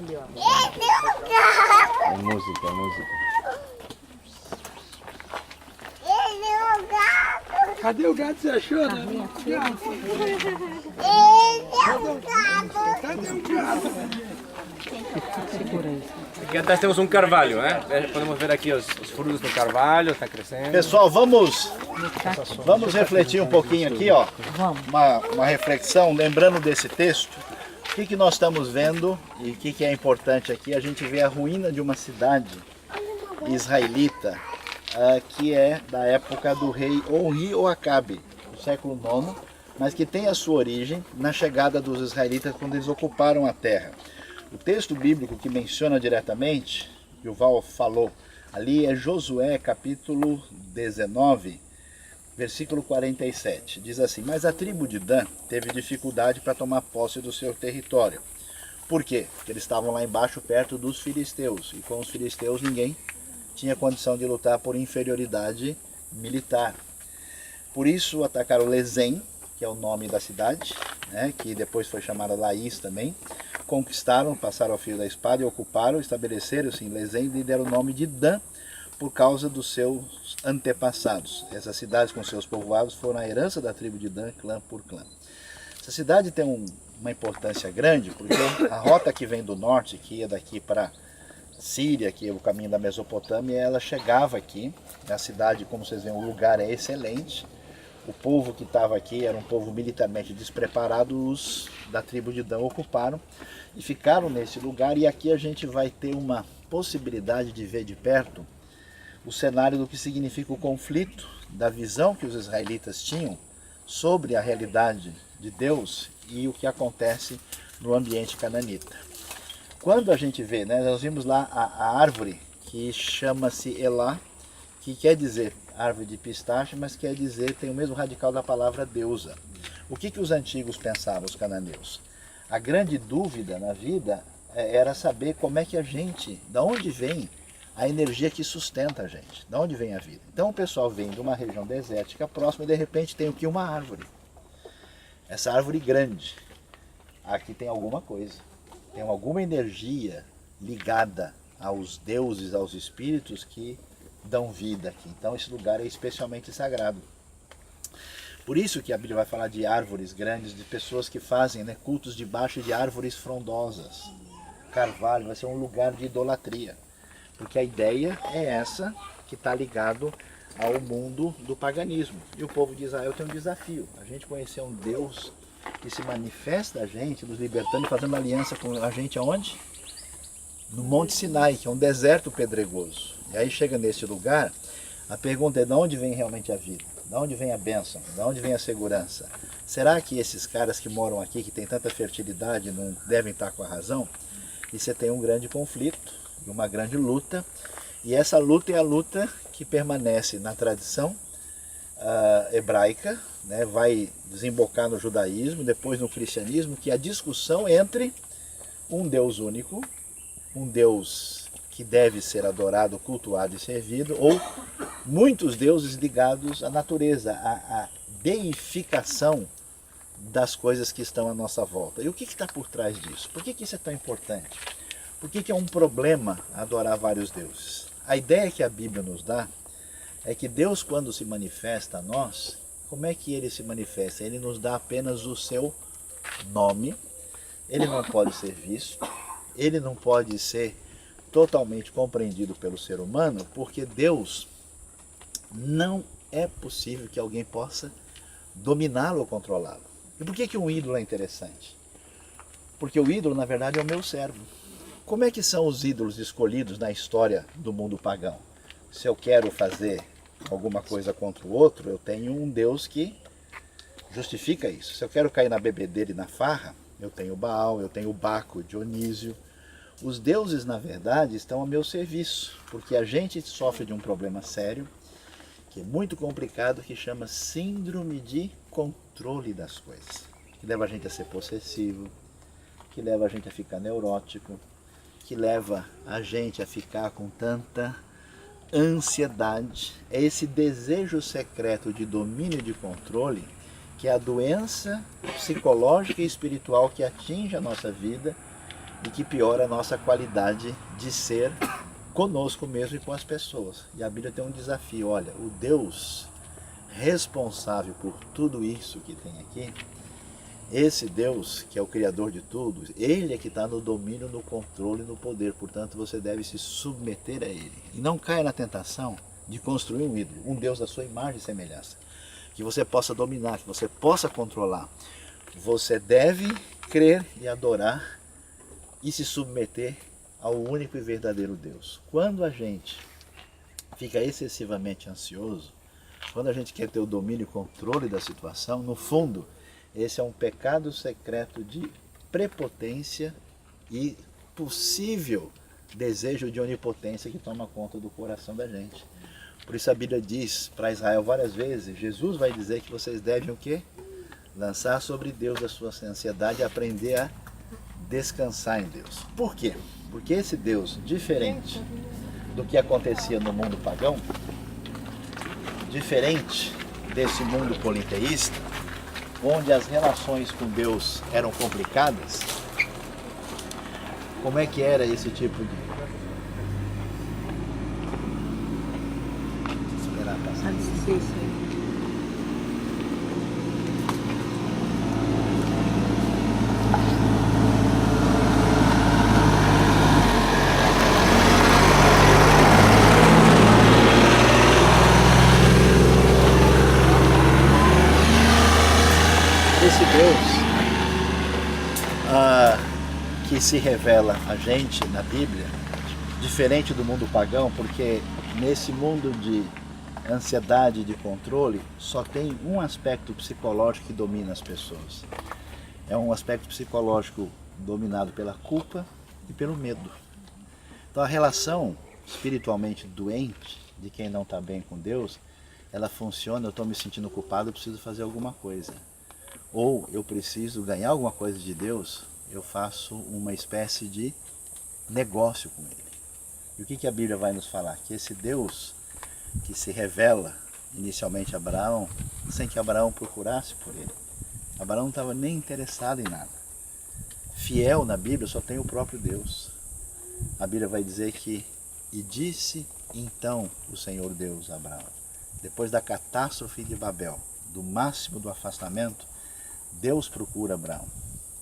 É música, é música. Cadê o gato? Você achou, né? Cadê o gato? Aqui atrás temos um carvalho, né? Podemos ver aqui os frutos do carvalho, está crescendo. Pessoal, vamos refletir um pouquinho aqui, ó. Uma reflexão, lembrando desse texto. O que nós estamos vendo e o que é importante aqui? A gente vê a ruína de uma cidade israelita que é da época do rei Onri ou Acabe, do século IX, mas que tem a sua origem na chegada dos israelitas quando eles ocuparam a terra. O texto bíblico que menciona diretamente, que o Val falou, ali é Josué capítulo 19, versículo 47. Diz assim: mas a tribo de Dan teve dificuldade para tomar posse do seu território. Por quê? Porque eles estavam lá embaixo perto dos filisteus, e com os filisteus ninguém tinha condição de lutar por inferioridade militar. Por isso atacaram Lezem, que é o nome da cidade, né, que depois foi chamada Laís também. Conquistaram, passaram ao fio da espada e ocuparam, estabeleceram-se em Lezem e deram o nome de Dan por causa dos seus antepassados. Essas cidades com seus povoados foram a herança da tribo de Dan, clã por clã. Essa cidade tem uma importância grande, porque a rota que vem do norte, que ia daqui para Síria, que é o caminho da Mesopotâmia, ela chegava aqui. A cidade, como vocês veem, o lugar é excelente. O povo que estava aqui era um povo militarmente despreparado, os da tribo de Dan ocuparam e ficaram nesse lugar. E aqui a gente vai ter uma possibilidade de ver de perto o cenário do que significa o conflito, da visão que os israelitas tinham sobre a realidade de Deus e o que acontece no ambiente cananita. Quando a gente vê, né, nós vimos lá a árvore que chama-se Elá, que quer dizer árvore de pistache, mas quer dizer, tem o mesmo radical da palavra deusa. O que os antigos pensavam, os cananeus? A grande dúvida na vida era saber como é que a gente, da onde vem a energia que sustenta a gente, da onde vem a vida. Então o pessoal vem de uma região desértica próxima e de repente tem aqui uma árvore. Essa árvore grande, aqui tem alguma coisa, tem alguma energia ligada aos deuses, aos espíritos que dão vida aqui. Então esse lugar é especialmente sagrado. Por isso que a Bíblia vai falar de árvores grandes, de pessoas que fazem, né, cultos debaixo de árvores frondosas. Carvalho vai ser um lugar de idolatria, porque a ideia é essa, que está ligado ao mundo do paganismo. E o povo de Israel tem um desafio: a gente conhecer um Deus que se manifesta a gente, nos libertando e fazendo aliança com a gente aonde? No Monte Sinai, que é um deserto pedregoso. E aí chega nesse lugar, a pergunta é: de onde vem realmente a vida? De onde vem a bênção? De onde vem a segurança? Será que esses caras que moram aqui, que têm tanta fertilidade, não devem estar com a razão? E você tem um grande conflito, uma grande luta, e essa luta é a luta que permanece na tradição hebraica, né, vai desembocar no judaísmo, depois no cristianismo, que é a discussão entre um Deus único, um Deus que deve ser adorado, cultuado e servido, ou muitos deuses ligados à natureza, à deificação das coisas que estão à nossa volta. E o que está por trás disso? Por que isso é tão importante? Por que é um problema adorar vários deuses? A ideia que a Bíblia nos dá é que Deus, quando se manifesta a nós, como é que ele se manifesta? Ele nos dá apenas o seu nome, ele não pode ser visto, ele não pode ser totalmente compreendido pelo ser humano, porque Deus não é possível que alguém possa dominá-lo ou controlá-lo. E por que um ídolo é interessante? Porque o ídolo, na verdade, é o meu servo. Como é que são os ídolos escolhidos na história do mundo pagão? Se eu quero fazer alguma coisa contra o outro, eu tenho um Deus que justifica isso. Se eu quero cair na bebedeira e na farra, eu tenho Baal, eu tenho Baco, Dionísio. Os deuses, na verdade, estão a meu serviço, porque a gente sofre de um problema sério, que é muito complicado, que chama síndrome de controle das coisas, que leva a gente a ser possessivo, que leva a gente a ficar neurótico, que leva a gente a ficar com tanta ansiedade. É esse desejo secreto de domínio e de controle que é a doença psicológica e espiritual que atinge a nossa vida e que piora a nossa qualidade de ser conosco mesmo e com as pessoas. E a Bíblia tem um desafio, olha, o Deus responsável por tudo isso que tem aqui, esse Deus que é o Criador de tudo, Ele é que está no domínio, no controle, no poder, portanto você deve se submeter a Ele. E não caia na tentação de construir um ídolo, um Deus da sua imagem e semelhança, que você possa dominar, que você possa controlar. Você deve crer e adorar e se submeter ao único e verdadeiro Deus. Quando a gente fica excessivamente ansioso, quando a gente quer ter o domínio e controle da situação, no fundo, esse é um pecado secreto de prepotência e possível desejo de onipotência que toma conta do coração da gente. Por isso a Bíblia diz para Israel várias vezes, Jesus vai dizer que vocês devem o quê? Lançar sobre Deus a sua ansiedade e aprender a descansar em Deus. Por quê? Porque esse Deus, diferente do que acontecia no mundo pagão, diferente desse mundo politeísta, onde as relações com Deus eram complicadas, como é que era esse tipo de... Esperar passar. Esse Deus que se revela a gente na Bíblia, diferente do mundo pagão, porque nesse mundo de ansiedade, de controle, só tem um aspecto psicológico que domina as pessoas. É um aspecto psicológico dominado pela culpa e pelo medo. Então a relação espiritualmente doente de quem não está bem com Deus, ela funciona, eu estou me sentindo culpado, eu preciso fazer alguma coisa. Ou eu preciso ganhar alguma coisa de Deus, eu faço uma espécie de negócio com Ele. E o que a Bíblia vai nos falar? Que esse Deus que se revela inicialmente a Abraão, sem que Abraão procurasse por Ele. Abraão não estava nem interessado em nada. Fiel na Bíblia só tem o próprio Deus. A Bíblia vai dizer que, e disse então o Senhor Deus a Abraão, depois da catástrofe de Babel, do máximo do afastamento, Deus procura Abraão.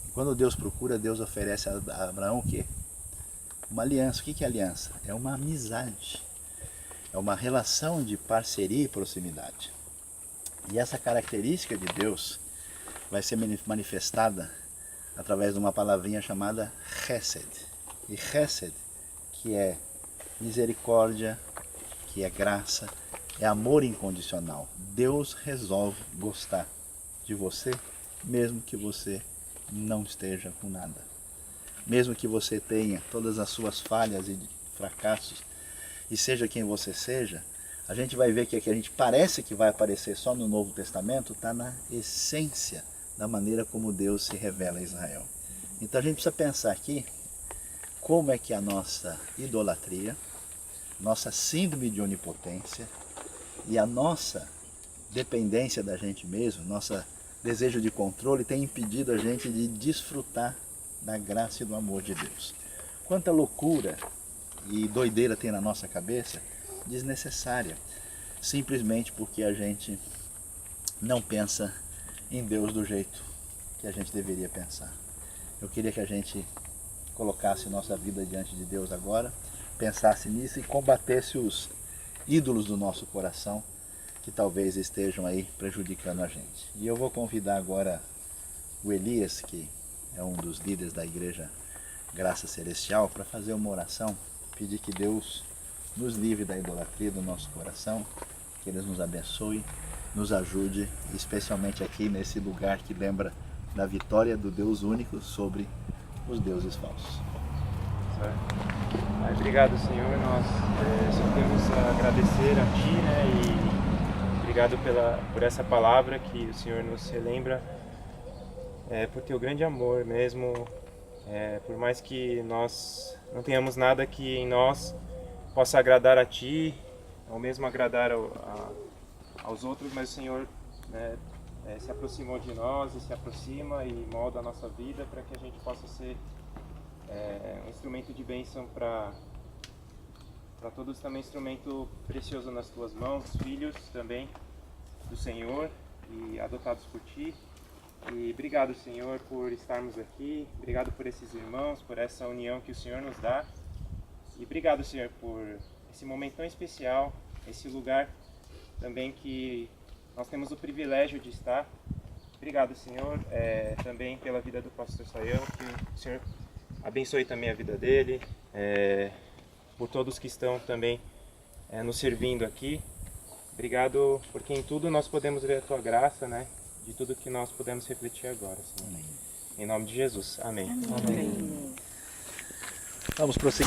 E quando Deus procura, Deus oferece a Abraão o quê? Uma aliança. O que é aliança? É uma amizade. É uma relação de parceria e proximidade. E essa característica de Deus vai ser manifestada através de uma palavrinha chamada Chesed. E Chesed, que é misericórdia, que é graça, é amor incondicional. Deus resolve gostar de você, mesmo que você não esteja com nada. Mesmo que você tenha todas as suas falhas e fracassos, e seja quem você seja, a gente vai ver que a gente parece que vai aparecer só no Novo Testamento, está na essência da maneira como Deus se revela a Israel. Então a gente precisa pensar aqui como é que a nossa idolatria, nossa síndrome de onipotência e a nossa dependência da gente mesmo, nosso desejo de controle tem impedido a gente de desfrutar da graça e do amor de Deus. Quanta loucura e doideira tem na nossa cabeça, desnecessária, simplesmente porque a gente não pensa em Deus do jeito que a gente deveria pensar. Eu queria que a gente colocasse nossa vida diante de Deus agora, pensasse nisso e combatesse os ídolos do nosso coração que talvez estejam aí prejudicando a gente. E eu vou convidar agora o Elias, que é um dos líderes da Igreja Graça Celestial, para fazer uma oração, pedir que Deus nos livre da idolatria do nosso coração, que Ele nos abençoe, nos ajude, especialmente aqui nesse lugar que lembra da vitória do Deus único sobre os deuses falsos. Obrigado, Senhor, nós só temos a agradecer a Ti, né, e obrigado por essa palavra que o Senhor nos relembra, por Teu grande amor mesmo, por mais que nós não tenhamos nada que em nós possa agradar a Ti, ou mesmo agradar aos outros, mas o Senhor se aproximou de nós e se aproxima e molda a nossa vida para que a gente possa ser um instrumento de bênção para todos, também instrumento precioso nas tuas mãos, filhos também do Senhor e adotados por Ti. E obrigado, Senhor, por estarmos aqui, obrigado por esses irmãos, por essa união que o Senhor nos dá. E obrigado, Senhor, por esse momento tão especial, esse lugar também que nós temos o privilégio de estar. Obrigado, Senhor, também pela vida do pastor Sayão, que o Senhor abençoe também a vida dele, por todos que estão também nos servindo aqui. Obrigado porque em tudo nós podemos ver a Tua graça, né? De tudo que nós podemos refletir agora, Senhor. Em nome de Jesus. Amém. Vamos prosseguir.